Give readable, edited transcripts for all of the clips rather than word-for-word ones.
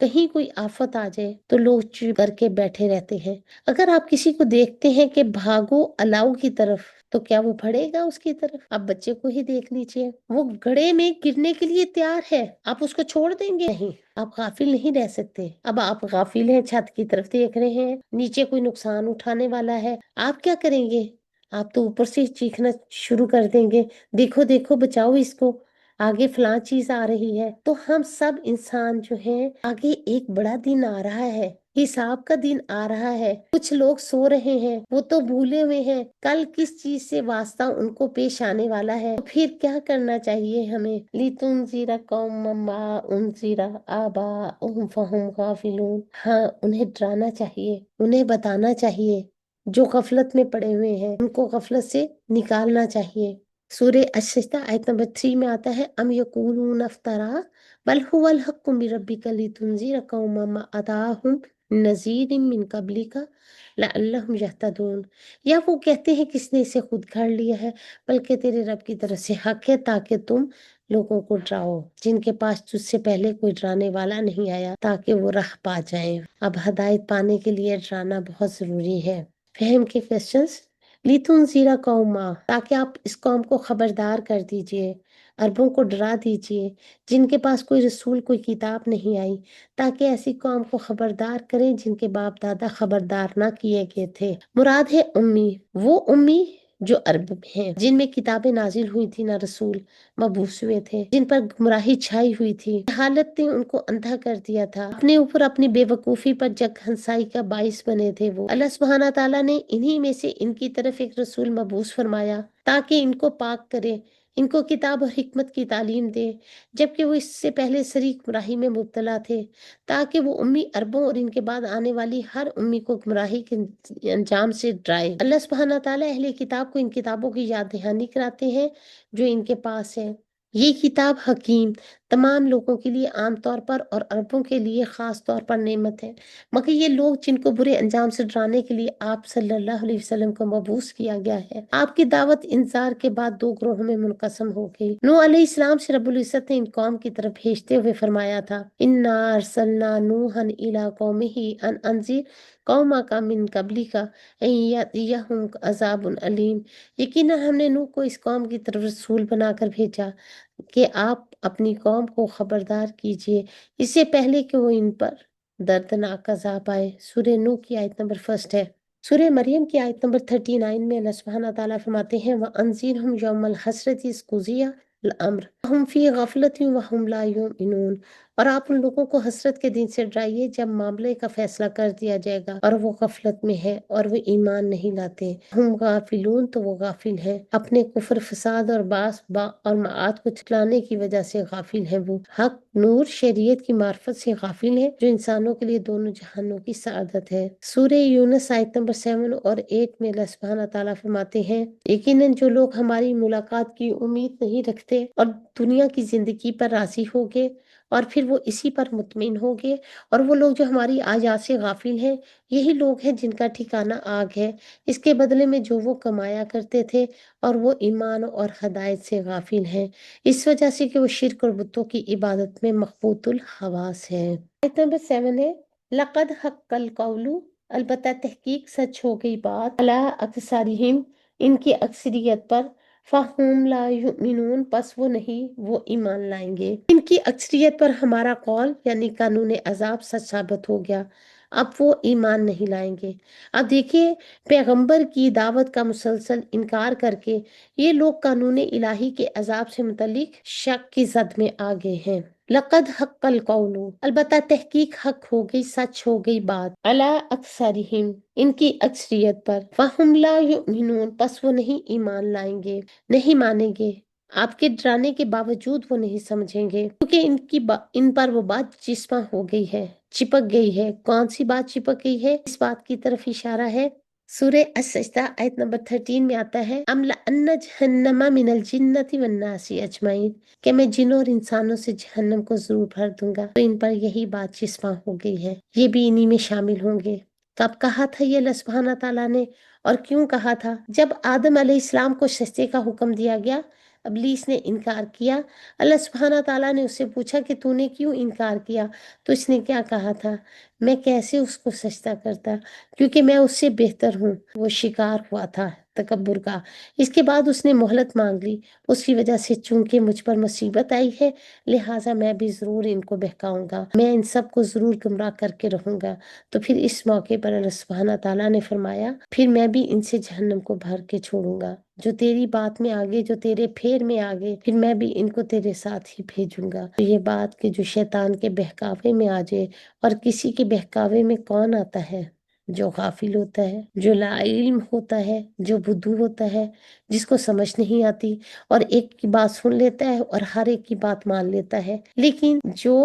کہیں کوئی آفت آ جائے تو لوگ چپ کر کے بیٹھے رہتے ہیں۔ اگر آپ کسی کو دیکھتے ہیں کہ بھاگو الاؤ کی طرف تو کیا وہ بڑھے گا اس کی طرف؟ آپ بچے کو ہی دیکھ لیجئے، وہ گڑھے میں گرنے کے لیے تیار ہے، آپ اس کو چھوڑ دیں گے؟ نہیں، آپ غافل نہیں رہ سکتے۔ اب آپ غافل ہیں، چھت کی طرف دیکھ رہے ہیں، نیچے کوئی نقصان اٹھانے والا ہے، آپ کیا کریں گے؟ آپ تو اوپر سے چیخنا شروع کر دیں گے، دیکھو دیکھو بچاؤ اس کو، آگے فلاں چیز آ رہی ہے۔ تو ہم سب انسان جو ہیں، آگے ایک بڑا دن آ رہا ہے، حساب کا دن آ رہا ہے۔ کچھ لوگ سو رہے ہیں، وہ تو بھولے ہوئے ہیں کل کس چیز سے واسطہ ان کو پیش آنے والا ہے۔ تو پھر کیا کرنا چاہیے ہمیں؟ لِتُنذِرَ قَوْمًا مَا أُنذِرَ آبَاؤُهُمْ فَهُمْ غَافِلُونَ۔ ہاں، انہیں ڈرانا چاہیے، انہیں بتانا چاہیے، جو غفلت میں پڑے ہوئے ہیں ان کو غفلت سے نکالنا چاہیے۔ سورہ السجدہ آیت نمبر 3 میں آتا ہے ام یقولون افترا بل هو الحق من ربک لتنذر قوما ما اتاهم نذیر من قبلک لعلهم یهتدون۔ یا وہ کہتے ہیں کس نے اسے خود گھڑ لیا ہے، بلکہ تیرے رب کی طرف سے حق ہے تاکہ تم لوگوں کو ڈراؤ جن کے پاس تجھ سے پہلے کوئی ڈرانے والا نہیں آیا، تاکہ وہ راہ پا جائیں۔ اب ہدایت پانے کے لیے ڈرانا بہت ضروری ہے۔ فہم کے کوشچنز: لِتُنذِرَ قَوْمًا، تاکہ آپ اس قوم کو خبردار کر دیجئے، عربوں کو ڈرا دیجئے جن کے پاس کوئی رسول کوئی کتاب نہیں آئی، تاکہ ایسی قوم کو خبردار کریں جن کے باپ دادا خبردار نہ کیے گئے تھے۔ مراد ہے امی، وہ امی جو عرب میں ہیں، جن میں کتابیں نازل ہوئی تھی، نہ رسول مبعوث ہوئے تھے، جن پر گمراہی چھائی ہوئی تھی، حالت نے ان کو اندھا کر دیا تھا، اپنے اوپر اپنی بے وقوفی پر جگ ہنسائی کا باعث بنے تھے۔ وہ اللہ سبحانہ تعالیٰ نے انہی میں سے ان کی طرف ایک رسول مبعوث فرمایا تاکہ ان کو پاک کرے، ان کو کتاب اور حکمت کی تعلیم دے، جبکہ وہ اس سے پہلے شریک گمراہی میں مبتلا تھے، تاکہ وہ امی عربوں اور ان کے بعد آنے والی ہر امی کو گمراہی کے انجام سے ڈرائے۔ اللہ سبحانہ تعالیٰ اہل کتاب کو ان کتابوں کی یاد دہانی کراتے ہیں جو ان کے پاس ہے۔ یہ کتاب حکیم تمام لوگوں کے لیے عام طور پر اور عربوں کے لیے خاص طور پر نعمت ہے، مگر یہ لوگ جن کو برے انجام سے ڈرانے کے لیے آپ صلی اللہ علیہ وسلم کو مبعوث کیا گیا ہے، آپ کی دعوت انذار کے بعد دو گروہوں میں منقسم ہو گئی۔ نوح علیہ السلام سے رب العزت نے ان قوم کی طرف بھیجتے ہوئے فرمایا تھا انا ارسلنا نوحا الی قومہ ان انذر قومک من قبلک ان یأتیہم عذاب علیم۔ یقینا ہم نے نوح کو اس قوم کی طرف رسول بنا کر بھیجا کہ آپ اپنی قوم کو خبردار کیجئے اس سے پہلے کہ وہ ان پر دردناک عذاب آئے۔ سورہ نوح کی آیت نمبر 1 ہے۔ سورہ مریم کی آیت نمبر 39 میں اللہ سبحانہ تعالیٰ فرماتے ہیں وَأَنذِرْهُمْ يَوْمَ الْحَسْرَةِ إِذْ قُضِيَ الْأَمْرُ وَهُمْ فِي غَفْلَةٍ وَهُمْ لَا يُؤْمِنُونَ۔ اور آپ ان لوگوں کو حسرت کے دن سے ڈرائیے جب معاملے کا فیصلہ کر دیا جائے گا اور وہ غفلت میں ہے اور وہ ایمان نہیں لاتے۔ ہم غافلون، تو وہ غافل ہیں، اپنے کفر، فساد اور باس اور معاد کو چھٹلانے کی وجہ سے غافل ہیں۔ وہ حق، نور، شریعت کی معرفت سے غافل ہیں جو انسانوں کے لیے دونوں جہانوں کی سعادت ہے۔ سورہ یونس آیت نمبر 7 اور 8 میں اللہ سبحانہ تعالیٰ فرماتے ہیں یقیناً جو لوگ ہماری ملاقات کی امید نہیں رکھتے اور دنیا کی زندگی پر راضی ہوگے اور پھر وہ اسی پر مطمئن ہوگے، اور وہ لوگ جو ہماری آیات سے غافل ہیں، یہی لوگ ہیں جن کا ٹھکانہ آگ ہے، اس کے بدلے میں جو وہ کمایا کرتے تھے، اور وہ ایمان اور ہدایت سے غافل ہیں، اس وجہ سے کہ وہ شرک اور بتوں کی عبادت میں مخبوط الحواس ہیں۔ آیت نمبر 7 ہے لَقَدْ حَقَّ الْقَوْلُ، البتہ تحقیق سچ ہو گئی بات، عَلَىٰ أَكْثَرِهِمْ، ان کی اکثریت پر، فَهُمْ لَا يُؤْمِنُونَ، پس وہ نہیں، وہ ایمان لائیں گے۔ ان کی اکثریت پر ہمارا قول یعنی قانون عذاب سچ ثابت ہو گیا، اب وہ ایمان نہیں لائیں گے۔ اب دیکھیے پیغمبر کی دعوت کا مسلسل انکار کر کے یہ لوگ قانون الہی کے عذاب سے متعلق شک کی زد میں آ گئے ہیں۔ لَقَدْ حَقَّ الْقَوْلُ، البتہ تحقیق حق ہو گئی، سچ ہو گئی بات، عَلَىٰ أَكْثَرِهِمْ، ان کی اکثریت پر، فَهُمْ لَا يُؤْمِنُونَ، پس وہ نہیں ایمان لائیں گے، نہیں مانیں گے، آپ کے ڈرانے کے باوجود وہ نہیں سمجھیں گے، کیونکہ ان پر وہ بات چسپاں ہو گئی ہے، چپک گئی ہے۔ کون سی بات چپک گئی ہے؟ اس بات کی طرف اشارہ ہے سورہ السجدہ آیت نمبر 13 میں آتا ہے ام لأن جہنم من الجنۃ والناس اجمعین، کہ میں جنوں اور انسانوں سے جہنم کو ضرور بھر دوں گا۔ تو ان پر یہی بات چسپاں ہو گئی ہے، یہ بھی انہی میں شامل ہوں گے۔ کب کہا تھا یہ اللہ سبحانہ تعالیٰ نے، اور کیوں کہا تھا؟ جب آدم علیہ السلام کو سجدے کا حکم دیا گیا ابلیس نے انکار کیا۔ اللہ سبحانہ تعالیٰ نے اس سے پوچھا کہ تو نے کیوں انکار کیا؟ تو اس نے کیا کہا تھا؟ میں کیسے اس کو سجدہ کرتا، کیونکہ میں اس سے بہتر ہوں۔ وہ شکار ہوا تھا تکبر کا۔ اس کے بعد اس نے مہلت مانگ لی، اس کی وجہ سے چونکہ مجھ پر مصیبت آئی ہے لہٰذا میں بھی ضرور ان کو بہکاؤں گا، میں ان سب کو ضرور گمراہ کر کے رہوں گا۔ تو پھر اس موقع پر اللہ سبحانہ تعالیٰ نے فرمایا پھر میں بھی ان سے جہنم کو بھر کے چھوڑوں گا، جو تیری بات میں آگے، جو تیرے پھیر میں آگے، پھر میں بھی ان کو تیرے ساتھ ہی بھیجوں گا۔ تو یہ بات کہ جو شیطان کے بہکاوے میں آ جائے، اور کسی کے بہکاوے میں کون آتا ہے؟ جو غافل ہوتا ہے، جو لا علم ہوتا ہے، جو بدو ہوتا ہے، جس کو سمجھ نہیں آتی اور ایک کی بات سن لیتا ہے اور ہر ایک کی بات مان لیتا ہے۔ لیکن جو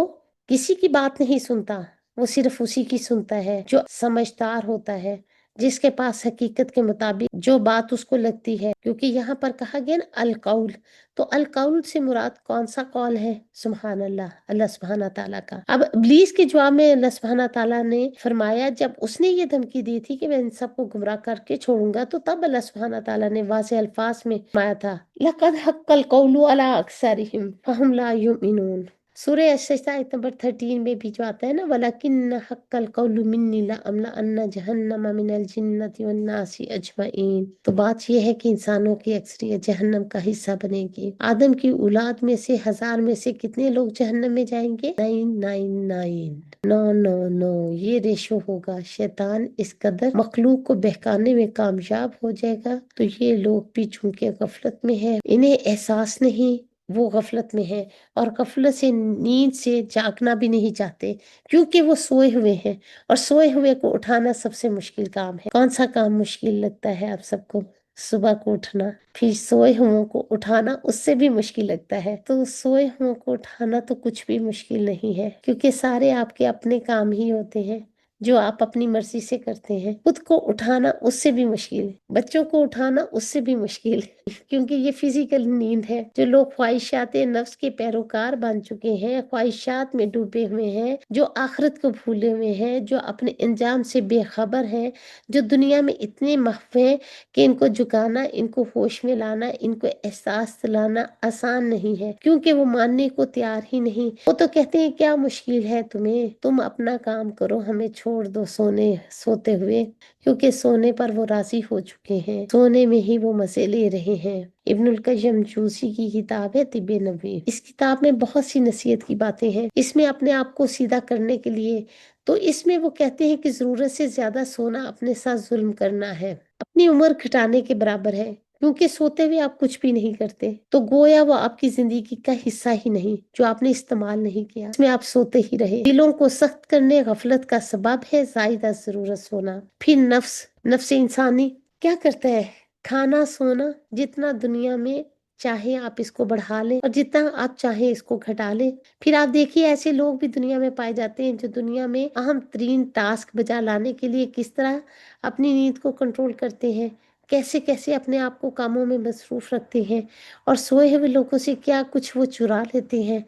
کسی کی بات نہیں سنتا، وہ صرف اسی کی سنتا ہے جو سمجھدار ہوتا ہے، جس کے پاس حقیقت کے مطابق جو بات اس کو لگتی ہے، کیونکہ یہاں پر کہا گیا نا القول، تو القول سے مراد کون سا قول ہے؟ سبحان اللہ، اللہ سبحانہ تعالیٰ کا۔ اب ابلیس کے جواب میں اللہ سبحانہ تعالیٰ نے فرمایا جب اس نے یہ دھمکی دی تھی کہ میں ان سب کو گمراہ کر کے چھوڑوں گا، تو تب اللہ سبحانہ تعالیٰ نے واضح الفاظ میں فرمایا تھا لَقَدْ حَقَّ الْقَوْلُ عَلَىٰ أَكْثَرِهِمْ فَهُمْ لَا يُؤْمِنُونَ۔ سورہ السجدہ آیت نمبر 13 میں بھی جو آتا ہے نا وَلَكِنَّ حَقَّ الْقَوْلُ مِنِّي لَأَمْلَأَنَّ جَهَنَّمَ مِنَ الْجِنَّةِ وَالنَّاسِ أَجْمَعِينَ۔ تو بات یہ ہے کہ انسانوں کی اکثریت جہنم کا حصہ بنے گی۔ آدم کی اولاد میں سے 1000 میں سے کتنے لوگ جہنم میں جائیں گے؟ 999، 999 یہ ریشو ہوگا۔ شیطان اس قدر مخلوق کو بہکانے میں کامیاب ہو جائے گا، تو یہ لوگ بھی چونکہ غفلت میں ہیں، انہیں احساس نہیں، وہ غفلت میں ہے، اور غفلت سے نیند سے جاگنا بھی نہیں چاہتے، کیونکہ وہ سوئے ہوئے ہیں، اور سوئے ہوئے کو اٹھانا سب سے مشکل کام ہے۔ کون سا کام مشکل لگتا ہے آپ سب کو؟ صبح کو اٹھنا، پھر سوئے ہوئوں کو اٹھانا اس سے بھی مشکل لگتا ہے۔ تو سوئے ہوئوں کو اٹھانا تو کچھ بھی مشکل نہیں ہے، کیونکہ سارے آپ کے اپنے کام ہی ہوتے ہیں جو آپ اپنی مرضی سے کرتے ہیں۔ خود کو اٹھانا اس سے بھی مشکل ہے، بچوں کو اٹھانا اس سے بھی مشکل ہے، کیونکہ یہ فزیکل نیند ہے۔ جو لوگ خواہشات نفس کے پیروکار بن چکے ہیں، خواہشات میں ڈوبے ہوئے ہیں، جو آخرت کو بھولے ہوئے ہیں، جو اپنے انجام سے بے خبر ہیں، جو دنیا میں اتنے محو ہیں کہ ان کو جھکانا، ان کو ہوش میں لانا، ان کو احساس دلانا آسان نہیں ہے، کیونکہ وہ ماننے کو تیار ہی نہیں۔ وہ تو کہتے ہیں کیا مشکل ہے تمہیں، تم اپنا کام کرو، ہمیں چھوڑ دو سوتے ہوئے، کیونکہ سونے پر وہ راضی ہو چکے ہیں، سونے میں ہی وہ مزے لے رہے ہیں۔ ابن القیم جوزی کی کتاب ہے طب نبوی، اس کتاب میں بہت سی نصیحت کی باتیں ہیں، اس میں اپنے آپ کو سیدھا کرنے کے لیے تو اس میں وہ کہتے ہیں کہ ضرورت سے زیادہ سونا اپنے ساتھ ظلم کرنا ہے، اپنی عمر گھٹانے کے برابر ہے، کیونکہ سوتے ہوئے آپ کچھ بھی نہیں کرتے، تو گویا وہ آپ کی زندگی کا حصہ ہی نہیں جو آپ نے استعمال نہیں کیا، اس میں آپ سوتے ہی رہے۔ دلوں کو سخت کرنے غفلت کا سبب ہے زائدہ ضرورت سونا۔ پھر نفس انسانی کیا کرتا ہے؟ کھانا سونا، جتنا دنیا میں چاہے آپ اس کو بڑھا لیں اور جتنا آپ چاہیں اس کو گھٹا لیں۔ پھر آپ دیکھیے ایسے لوگ بھی دنیا میں پائے جاتے ہیں جو دنیا میں اہم ترین ٹاسک بجا لانے کے لیے کس طرح اپنی نیند کو کنٹرول کرتے ہیں، کیسے کیسے اپنے آپ کو کاموں میں مصروف رکھتے ہیں، اور سوئے ہوئے لوگوں سے کیا کچھ وہ چرا لیتے ہیں۔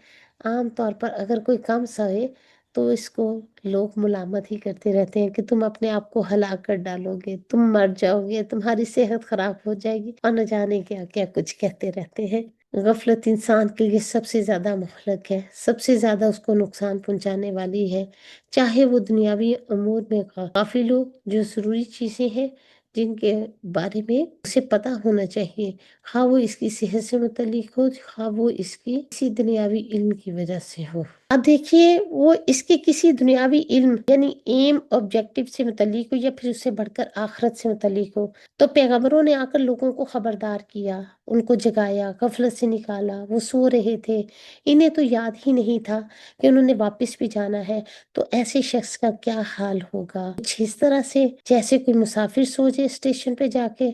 عام طور پر اگر کوئی کم سوئے تو اس کو لوگ ملامت ہی کرتے رہتے ہیں کہ تم اپنے آپ کو ہلاک کر ڈالو گے، تم مر جاؤ گے، تمہاری صحت خراب ہو جائے گی، اور نہ جانے کیا کیا کچھ کہتے رہتے ہیں۔ غفلت انسان کے لیے سب سے زیادہ مہلک ہے، سب سے زیادہ اس کو نقصان پہنچانے والی ہے، چاہے وہ دنیاوی امور میں غافل ہو، جو ضروری چیزیں ہیں جن کے بارے میں اسے پتہ ہونا چاہیے، خواہ وہ اس کی صحت سے متعلق ہو، خواہ وہ اس کی کسی دنیاوی علم کی وجہ سے ہو۔ اب دیکھیے وہ اس کے کسی دنیاوی علم یعنی ایم آبجیکٹو سے متعلق ہو یا پھر اس سے بڑھ کر آخرت سے متعلق ہو، تو پیغمبروں نے آ کر لوگوں کو خبردار کیا، ان کو جگایا، غفلت سے نکالا، وہ سو رہے تھے، انہیں تو یاد ہی نہیں تھا کہ انہوں نے واپس بھی جانا ہے، تو ایسے شخص کا کیا حال ہوگا؟ کچھ اس طرح سے جیسے کوئی مسافر سو جائے اسٹیشن پہ جا کے،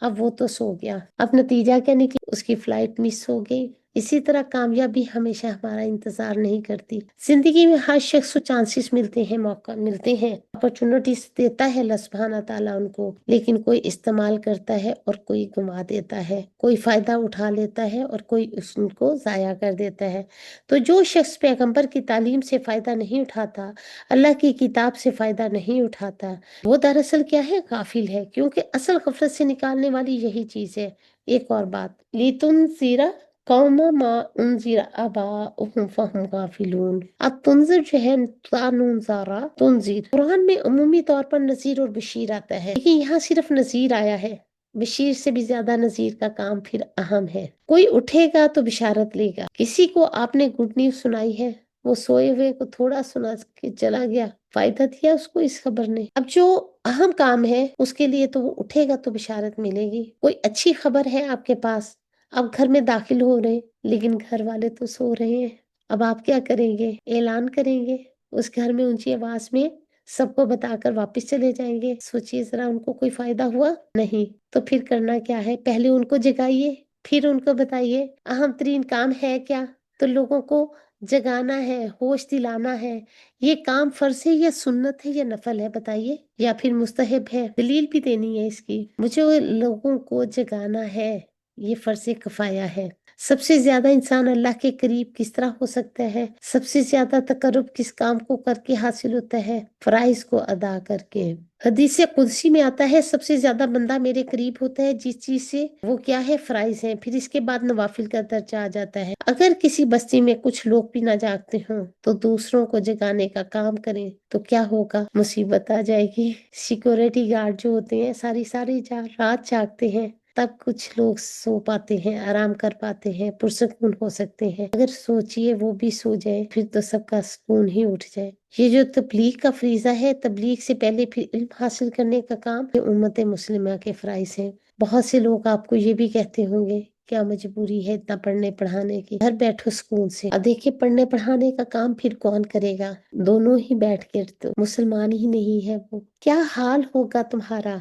اب وہ تو سو گیا، اب نتیجہ کیا نکلا؟ اس کی فلائٹ مس ہو گئی، اسی طرح کامیابی ہمیشہ ہمارا انتظار نہیں کرتی. زندگی میں ہر شخص کو چانسز ملتے ہیں، موقع ملتے ہیں، اپرچونٹیز دیتا ہے اللہ سبحانہ تعالیٰ ان کو، لیکن کوئی استعمال کرتا ہے اور کوئی گنوا دیتا ہے، کوئی فائدہ اٹھا لیتا ہے اور کوئی ان کو ضائع کر دیتا ہے. تو جو شخص پیغمبر کی تعلیم سے فائدہ نہیں اٹھاتا، اللہ کی کتاب سے فائدہ نہیں اٹھاتا، وہ دراصل کیا ہے؟ غافل ہے، کیونکہ اصل غفلت سے نکالنے والی یہی چیز ہے. ایک اور بات، لِتُنذِرَ قوم ما انذر آباؤہم فہم غافلون. اب تنذر جو ہے تانون زارا تنذیر، قرآن میں عمومی طور پر نذیر اور بشیر آتا ہے، لیکن یہاں صرف نذیر آیا ہے. بشیر سے بھی زیادہ نذیر کا کام پھر اہم ہے. کوئی اٹھے گا تو بشارت لے گا. کسی کو آپ نے گڈ نیوز سنائی ہے، وہ سوئے ہوئے کو تھوڑا سنا کے چلا گیا، فائدہ دیا اس کو اس خبر نے. اب جو اہم کام ہے اس کے لیے تو وہ اٹھے گا تو بشارت ملے گی. کوئی اچھی خبر ہے آپ کے پاس، اب گھر میں داخل ہو رہے لیکن گھر والے تو سو رہے ہیں، اب آپ کیا کریں گے؟ اعلان کریں گے اس گھر میں اونچی آواز میں، سب کو بتا کر واپس چلے جائیں گے؟ سوچئے ذرا، ان کو کوئی فائدہ ہوا؟ نہیں. تو پھر کرنا کیا ہے؟ پہلے ان کو جگائیے، پھر ان کو بتائیے. اہم ترین کام ہے کیا؟ تو لوگوں کو جگانا ہے، ہوش دلانا ہے. یہ کام فرض ہے یا سنت ہے یا نفل ہے بتائیے، یا پھر مستحب ہے؟ دلیل بھی دینی ہے اس کی. مجھے لوگوں کو جگانا ہے، یہ فرض کفایہ ہے. سب سے زیادہ انسان اللہ کے قریب کس طرح ہو سکتا ہے؟ سب سے زیادہ تقرب کس کام کو کر کے حاصل ہوتا ہے؟ فرائض کو ادا کر کے. حدیث قدسی میں آتا ہے سب سے زیادہ بندہ میرے قریب ہوتا ہے جس چیز سے وہ کیا ہے؟ فرائض ہیں. پھر اس کے بعد نوافل کا درجہ آ جاتا ہے. اگر کسی بستی میں کچھ لوگ بھی نہ جاگتے ہوں تو دوسروں کو جگانے کا کام کریں تو کیا ہوگا؟ مصیبت آ جائے گی. سیکورٹی گارڈ جو ہوتے ہیں ساری رات جاگتے ہیں، تب کچھ لوگ سو پاتے ہیں، آرام کر پاتے ہیں، پرسکون ہو سکتے ہیں. اگر سوچئے وہ بھی سو جائے پھر تو سب کا سکون ہی اٹھ جائے. یہ جو تبلیغ کا فریضہ ہے، تبلیغ سے پہلے پھر علم حاصل کرنے کا کام، یہ امت مسلمہ کے فرائض ہیں. بہت سے لوگ آپ کو یہ بھی کہتے ہوں گے کیا مجبوری ہے اتنا پڑھنے پڑھانے کی، گھر بیٹھو سکون سے. اب دیکھیے پڑھنے پڑھانے کا کام پھر کون کرے گا؟ دونوں ہی بیٹھ کے تو مسلمان ہی نہیں ہے وہ. کیا حال ہوگا تمہارا؟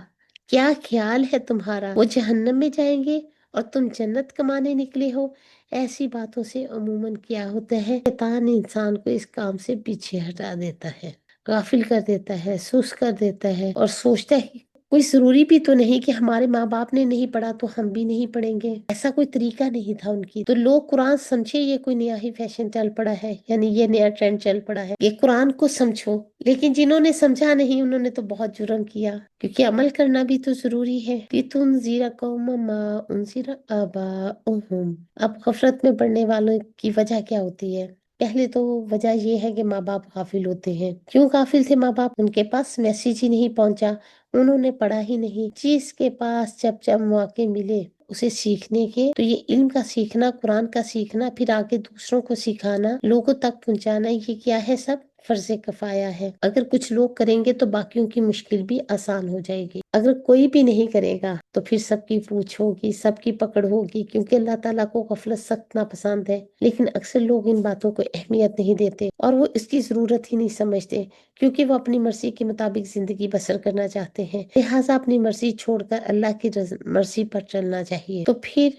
کیا خیال ہے تمہارا؟ وہ جہنم میں جائیں گے اور تم جنت کمانے نکلے ہو؟ ایسی باتوں سے عموماً کیا ہوتا ہے؟ شیطان انسان کو اس کام سے پیچھے ہٹا دیتا ہے، غافل کر دیتا ہے، سست کر دیتا ہے، اور سوچتا ہے کوئی ضروری بھی تو نہیں کہ ہمارے ماں باپ نے نہیں پڑھا تو ہم بھی نہیں پڑھیں گے. ایسا کوئی طریقہ نہیں تھا ان کی. تو لوگ قرآن سمجھے یہ کوئی نیا ہی فیشن چل پڑا ہے، یعنی یہ نیا ٹرینڈ چل پڑا ہے، یہ قرآن کو سمجھو. لیکن جنہوں نے سمجھا نہیں انہوں نے تو بہت جرم کیا، کیونکہ عمل کرنا بھی تو ضروری ہے. لِتُنذِرَ قَوْمًا مَا أُنذِرَ آبَاؤُهُمْ. اب غفلت میں پڑنے والوں کی وجہ کیا ہوتی ہے؟ پہلے تو وجہ یہ ہے کہ ماں باپ غافل ہوتے ہیں. کیوں غافل تھے ماں باپ؟ ان کے پاس میسیج ہی نہیں پہنچا، انہوں نے پڑھا ہی نہیں. جس کے پاس جب جب مواقع ملے اسے سیکھنے کے، تو یہ علم کا سیکھنا، قرآن کا سیکھنا، پھر آگے دوسروں کو سکھانا، لوگوں تک پہنچانا، یہ کیا ہے؟ سب فرض کفایہ ہے. اگر کچھ لوگ کریں گے تو باقیوں کی مشکل بھی آسان ہو جائے گی. اگر کوئی بھی نہیں کرے گا تو پھر سب کی پوچھ ہوگی، سب کی پکڑ ہوگی، کیونکہ اللہ تعالیٰ کو غفلت سخت ناپسند ہے. لیکن اکثر لوگ ان باتوں کو اہمیت نہیں دیتے اور وہ اس کی ضرورت ہی نہیں سمجھتے، کیونکہ وہ اپنی مرضی کے مطابق زندگی بسر کرنا چاہتے ہیں. لہٰذا اپنی مرضی چھوڑ کر اللہ کی مرضی پر چلنا چاہیے. تو پھر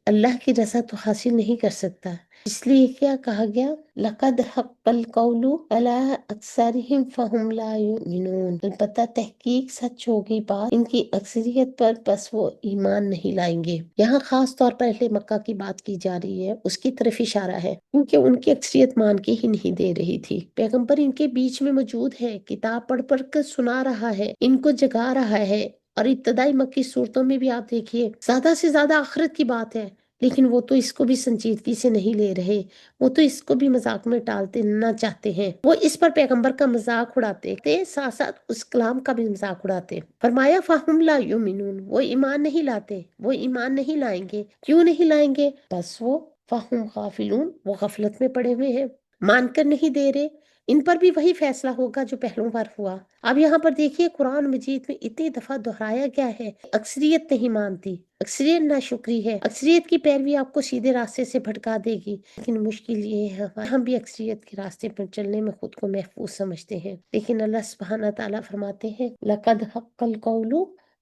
اللہ کی رضا تو حاصل نہیں کر سکتا. اس لیے کیا کہا گیا؟ لَقَدْ حَقَّ الْقَوْلُ عَلَىٰ أَكْثَرِهِمْ فَهُمْ لَا يُؤْمِنُونَ. البتہ تحقیق سچ ہوگی بات ان کی اکثریت پر، بس وہ ایمان نہیں لائیں گے. یہاں خاص طور پر اہل مکہ کی بات کی جا رہی ہے، اس کی طرف اشارہ ہے، کیونکہ ان کی اکثریت مان کے ہی نہیں دے رہی تھی. پیغمبر ان کے بیچ میں موجود ہے، کتاب پڑھ پڑھ کر سنا رہا ہے، ان کو جگا رہا ہے. اور ابتدائی مکی صورتوں میں بھی آپ دیکھیے زیادہ سے زیادہ آخرت کی بات ہے، لیکن وہ تو اس کو بھی سنجیدگی سے نہیں لے رہے، وہ تو اس کو بھی مذاق میں ٹالتے نہ چاہتے ہیں. وہ اس پر پیغمبر کا مذاق اڑاتے تھے، ساتھ ساتھ اس کلام کا بھی مذاق اڑاتے. فرمایا فَهُمْ لَا يُؤْمِنُونَ. وہ ایمان نہیں لاتے، وہ ایمان نہیں لائیں گے. کیوں نہیں لائیں گے؟ بس وہ فَهُمْ غَافِلُونَ، وہ غفلت میں پڑے ہوئے ہیں، مان کر نہیں دے رہے. ان پر بھی وہی فیصلہ ہوگا جو پہلوں بار ہوا. اب یہاں پر دیکھیے قرآن مجید میں اتنی دفعہ دہرایا گیا ہے، اکثریت نہیں مانتی، اکثریت ناشکری ہے، اکثریت کی پیروی آپ کو سیدھے راستے سے بھٹکا دے گی. لیکن مشکل یہ ہے ہم بھی اکثریت کے راستے پر چلنے میں خود کو محفوظ سمجھتے ہیں. لیکن اللہ سبحانہ تعالیٰ فرماتے ہیں لَقَدْ حَقَّ الْقَوْلُ